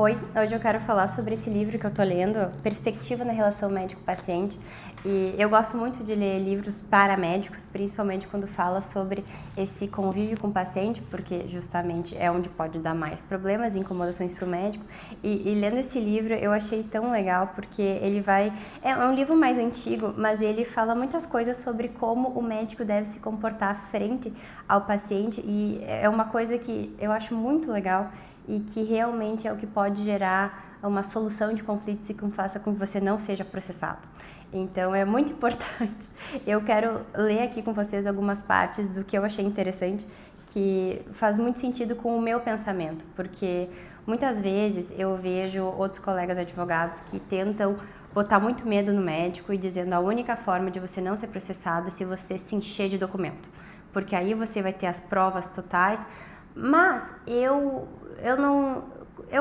Oi, hoje eu quero falar sobre esse livro que eu tô lendo, Perspectiva na Relação Médico-Paciente. E eu gosto muito de ler livros para médicos, principalmente quando fala sobre esse convívio com o paciente, porque justamente é onde pode dar mais problemas e incomodações para o médico. E lendo esse livro eu achei tão legal, porque ele vai... É um livro mais antigo, mas ele fala muitas coisas sobre como o médico deve se comportar frente ao paciente, e é uma coisa que eu acho muito legal e que realmente é o que pode gerar uma solução de conflitos e que faça com que você não seja processado. Então é muito importante. Eu quero ler aqui com vocês algumas partes do que eu achei interessante, que faz muito sentido com o meu pensamento, porque muitas vezes eu vejo outros colegas advogados que tentam botar muito medo no médico e dizendo a única forma de você não ser processado é se você se encher de documento, porque aí você vai ter as provas totais. Mas eu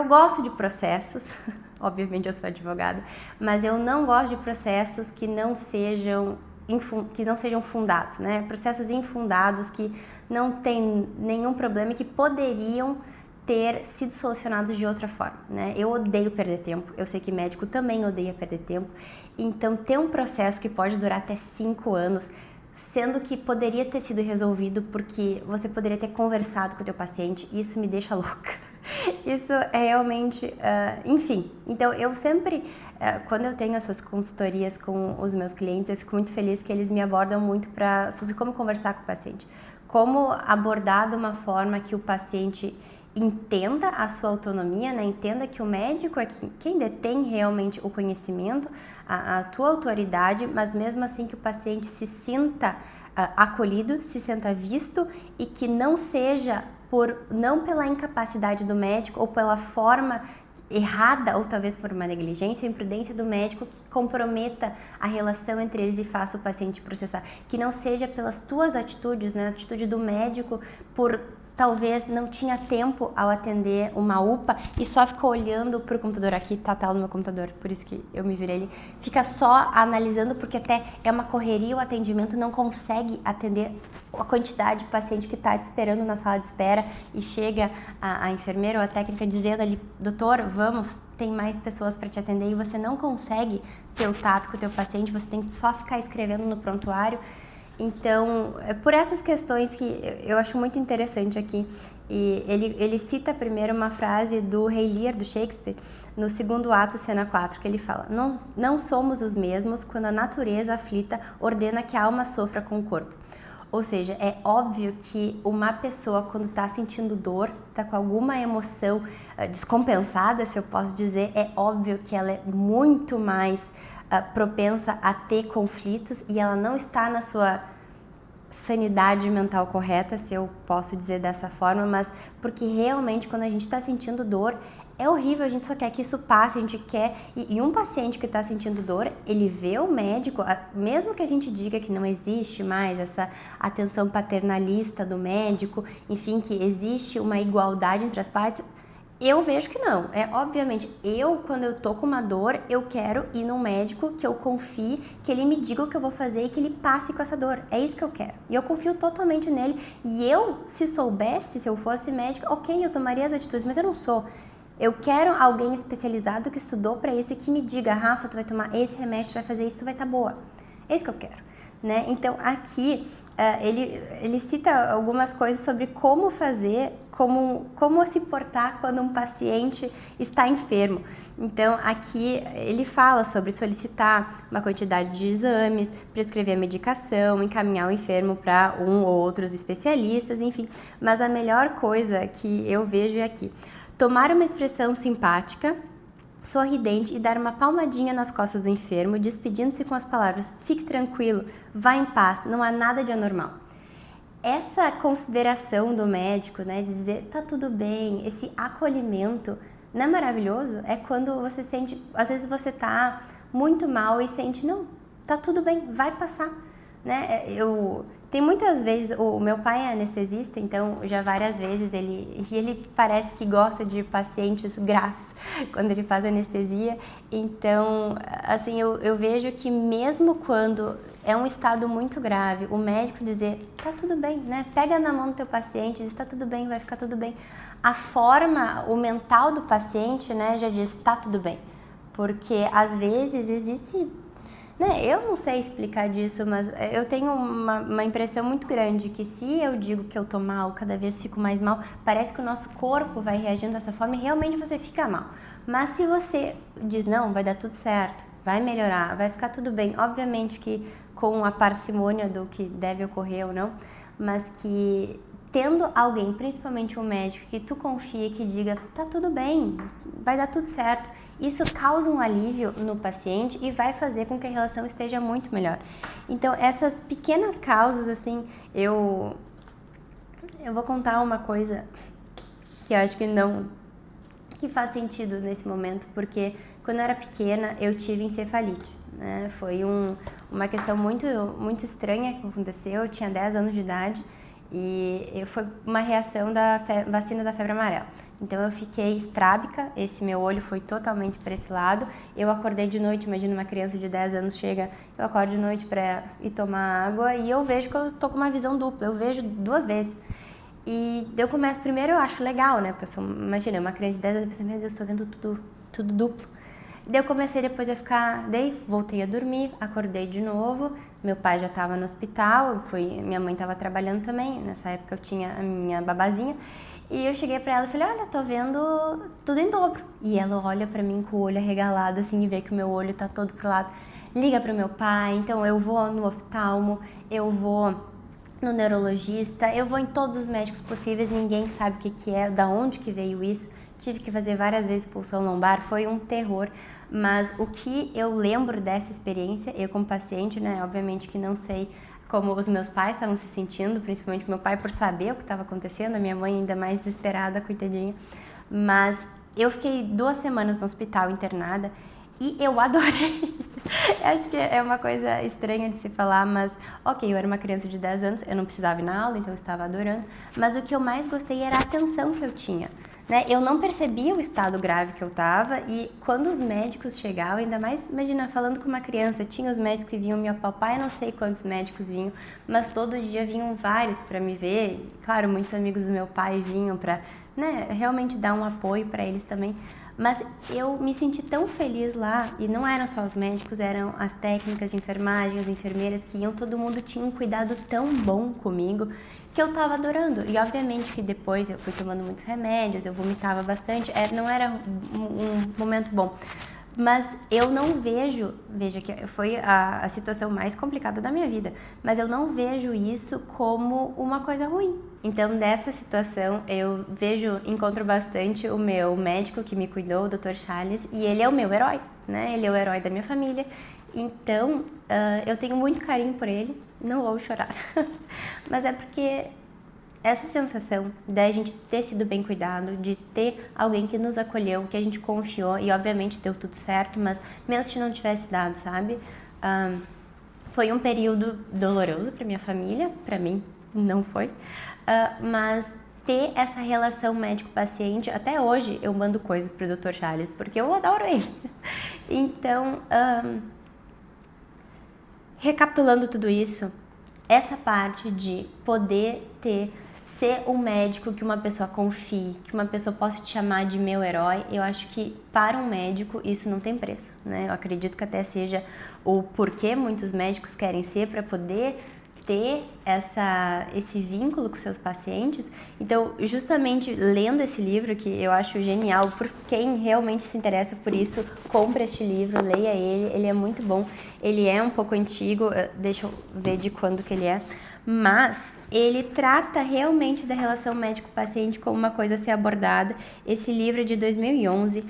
gosto de processos, obviamente eu sou advogada, mas eu não gosto de processos que não sejam fundados, né? Processos infundados que não têm nenhum problema e que poderiam ter sido solucionados de outra forma, né? Eu odeio perder tempo, eu sei que médico também odeia perder tempo, então ter um processo que pode durar até 5 anos, sendo que poderia ter sido resolvido porque você poderia ter conversado com o teu paciente, isso me deixa louca. Isso é realmente, enfim. Então eu sempre, quando eu tenho essas consultorias com os meus clientes, eu fico muito feliz que eles me abordam muito sobre como conversar com o paciente, como abordar de uma forma que o paciente entenda a sua autonomia, né? Entenda que o médico é quem detém realmente o conhecimento, a tua autoridade, mas mesmo assim que o paciente se sinta acolhido, se sinta visto e que não seja não pela incapacidade do médico ou pela forma errada ou talvez por uma negligência ou imprudência do médico que comprometa a relação entre eles e faça o paciente processar. Que não seja pelas tuas atitudes, né? A atitude do médico por talvez não tinha tempo ao atender uma UPA e só ficou olhando pro computador. Aqui tá a tela no meu computador, por isso que eu me virei ali. Fica só analisando porque até é uma correria, o atendimento não consegue atender a quantidade de paciente que está te esperando na sala de espera e chega a enfermeira ou a técnica dizendo ali, doutor, vamos, tem mais pessoas para te atender, e você não consegue ter o tato com o teu paciente, você tem que só ficar escrevendo no prontuário. Então, é por essas questões que eu acho muito interessante aqui. E ele cita primeiro uma frase do Rei Lear, do Shakespeare, no segundo ato, cena 4, que ele fala: não somos os mesmos quando a natureza aflita ordena que a alma sofra com o corpo. Ou seja, é óbvio que uma pessoa, quando está sentindo dor, está com alguma emoção descompensada, se eu posso dizer, é óbvio que ela é muito mais propensa a ter conflitos e ela não está na sua sanidade mental correta, se eu posso dizer dessa forma, mas porque realmente quando a gente está sentindo dor, é horrível, a gente só quer que isso passe, a gente quer... E um paciente que está sentindo dor, ele vê o médico, mesmo que a gente diga que não existe mais essa atenção paternalista do médico, enfim, que existe uma igualdade entre as partes, eu vejo que não. Obviamente, quando eu tô com uma dor, eu quero ir num médico que eu confie, que ele me diga o que eu vou fazer e que ele passe com essa dor. É isso que eu quero. E eu confio totalmente nele. E eu, se soubesse, se eu fosse médica, ok, eu tomaria as atitudes, mas eu não sou. Eu quero alguém especializado que estudou pra isso e que me diga, Rafa, tu vai tomar esse remédio, tu vai fazer isso, tu vai estar boa. É isso que eu quero, né? Então, aqui, ele cita algumas coisas sobre como fazer, como se portar quando um paciente está enfermo. Então, aqui ele fala sobre solicitar uma quantidade de exames, prescrever a medicação, encaminhar o enfermo para um ou outros especialistas, enfim. Mas a melhor coisa que eu vejo é aqui: tomar uma expressão simpática, sorridente e dar uma palmadinha nas costas do enfermo, despedindo-se com as palavras: fique tranquilo, vá em paz, não há nada de anormal. Essa consideração do médico, né, de dizer tá tudo bem, esse acolhimento, não é maravilhoso? É quando você sente, às vezes você tá muito mal e sente, não, tá tudo bem, vai passar. né? Tem muitas vezes, o meu pai é anestesista, então já várias vezes ele parece que gosta de pacientes graves quando ele faz anestesia. Então, assim, eu vejo que mesmo quando é um estado muito grave, o médico dizer, tá tudo bem, né? Pega na mão do teu paciente, diz, tá tudo bem, vai ficar tudo bem. A forma, o mental do paciente, né, já diz, tá tudo bem. Porque às vezes existe... Né, eu não sei explicar disso, mas eu tenho uma impressão muito grande que se eu digo que eu tô mal, cada vez fico mais mal, parece que o nosso corpo vai reagindo dessa forma e realmente você fica mal. Mas se você diz, não, vai dar tudo certo, vai melhorar, vai ficar tudo bem, obviamente que com a parcimônia do que deve ocorrer ou não, mas que tendo alguém, principalmente um médico, que tu confia, que diga, tá tudo bem, vai dar tudo certo, isso causa um alívio no paciente e vai fazer com que a relação esteja muito melhor. Então, essas pequenas causas, assim, eu vou contar uma coisa que eu acho que faz sentido nesse momento, porque quando eu era pequena eu tive encefalite, né? Foi uma questão muito, muito estranha que aconteceu, eu tinha 10 anos de idade e foi uma reação da vacina da febre amarela. Então eu fiquei estrábica, esse meu olho foi totalmente para esse lado. Eu acordei de noite, imagina uma criança de 10 anos chega, eu acordo de noite para ir tomar água e eu vejo que eu tô com uma visão dupla, eu vejo 2 vezes. E eu começo, primeiro eu acho legal, né, porque eu sou, imagina, uma criança de 10 anos, eu pensei, meu Deus, tô vendo tudo duplo. Daí eu comecei depois a ficar, daí voltei a dormir, acordei de novo, meu pai já estava no hospital, minha mãe estava trabalhando também, nessa época eu tinha a minha babazinha, e eu cheguei pra ela e falei, olha, tô vendo tudo em dobro. E ela olha pra mim com o olho arregalado, assim, e vê que o meu olho tá todo pro lado. Liga pro meu pai, então eu vou no oftalmo, eu vou no neurologista, eu vou em todos os médicos possíveis, ninguém sabe o que é, da onde que veio isso. Tive que fazer várias vezes pulsão lombar, foi um terror. Mas o que eu lembro dessa experiência, eu como paciente, né, obviamente que não sei como os meus pais estavam se sentindo, principalmente meu pai por saber o que estava acontecendo, a minha mãe ainda mais desesperada, coitadinha. Mas eu fiquei 2 semanas no hospital internada e eu adorei. Acho que é uma coisa estranha de se falar, mas ok, eu era uma criança de 10 anos, eu não precisava ir na aula, então eu estava adorando. Mas o que eu mais gostei era a atenção que eu tinha. Né? Eu não percebia o estado grave que eu estava e quando os médicos chegavam, ainda mais, imagina, falando com uma criança, tinha os médicos que vinham me apalpar, eu não sei quantos médicos vinham, mas todo dia vinham vários para me ver. Claro, muitos amigos do meu pai vinham para, né, realmente dar um apoio para eles também. Mas eu me senti tão feliz lá, e não eram só os médicos, eram as técnicas de enfermagem, as enfermeiras que iam, todo mundo tinha um cuidado tão bom comigo, que eu tava adorando. E obviamente que depois eu fui tomando muitos remédios, eu vomitava bastante, não era um momento bom. Mas eu não veja que foi a situação mais complicada da minha vida, mas eu não vejo isso como uma coisa ruim. Então, dessa situação, eu encontro bastante o meu médico que me cuidou, o Dr. Charles, e ele é o meu herói, né? Ele é o herói da minha família. Então, eu tenho muito carinho por ele, não vou chorar, mas é porque essa sensação da gente ter sido bem cuidado, de ter alguém que nos acolheu, que a gente confiou e obviamente deu tudo certo, mas mesmo se não tivesse dado, sabe? Foi um período doloroso para minha família, para mim não foi, mas ter essa relação médico-paciente, até hoje eu mando coisas pro Dr. Charles, porque eu adoro ele. Então, recapitulando tudo isso, essa parte de poder ser um médico que uma pessoa confie, que uma pessoa possa te chamar de meu herói, eu acho que para um médico isso não tem preço, né? Eu acredito que até seja o porquê muitos médicos querem ser, para poder ter esse vínculo com seus pacientes. Então, justamente lendo esse livro, que eu acho genial, por quem realmente se interessa por isso, compre este livro, leia ele é muito bom. Ele é um pouco antigo, deixa eu ver de quando que ele é, mas ele trata realmente da relação médico-paciente como uma coisa a ser abordada. Esse livro é de 2011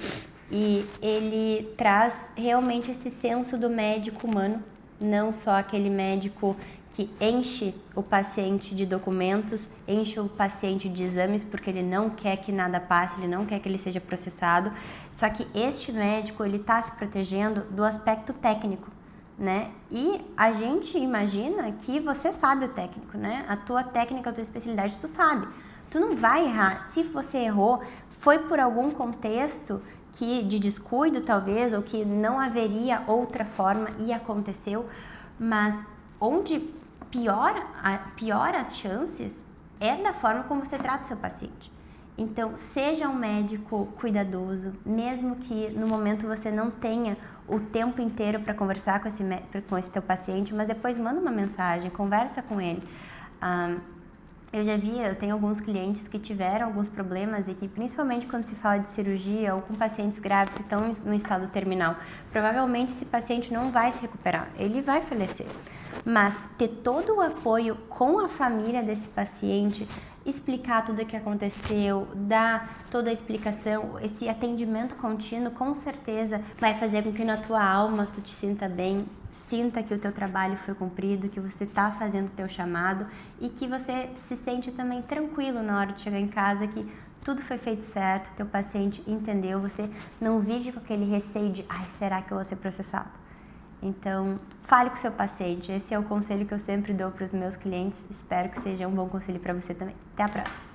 e ele traz realmente esse senso do médico humano, não só aquele médico que enche o paciente de documentos, enche o paciente de exames porque ele não quer que nada passe, ele não quer que ele seja processado. Só que este médico, ele está se protegendo do aspecto técnico, né? E a gente imagina que você sabe o técnico, né? A tua técnica, a tua especialidade, tu sabe. Tu não vai errar. Se você errou, foi por algum contexto que de descuido talvez, ou que não haveria outra forma e aconteceu, mas onde piora as chances é da forma como você trata o seu paciente. Então, seja um médico cuidadoso, mesmo que no momento você não tenha o tempo inteiro para conversar com esse teu paciente, mas depois manda uma mensagem, conversa com ele. Eu tenho alguns clientes que tiveram alguns problemas e que, principalmente quando se fala de cirurgia ou com pacientes graves que estão no estado terminal, provavelmente esse paciente não vai se recuperar, ele vai falecer. Mas ter todo o apoio com a família desse paciente, explicar tudo o que aconteceu, dar toda a explicação, esse atendimento contínuo, com certeza vai fazer com que na tua alma tu te sinta bem, sinta que o teu trabalho foi cumprido, que você está fazendo o teu chamado e que você se sente também tranquilo na hora de chegar em casa, que tudo foi feito certo, teu paciente entendeu, você não vive com aquele receio de, será que eu vou ser processado? Então, fale com o seu paciente, esse é o conselho que eu sempre dou para os meus clientes, espero que seja um bom conselho para você também. Até a próxima!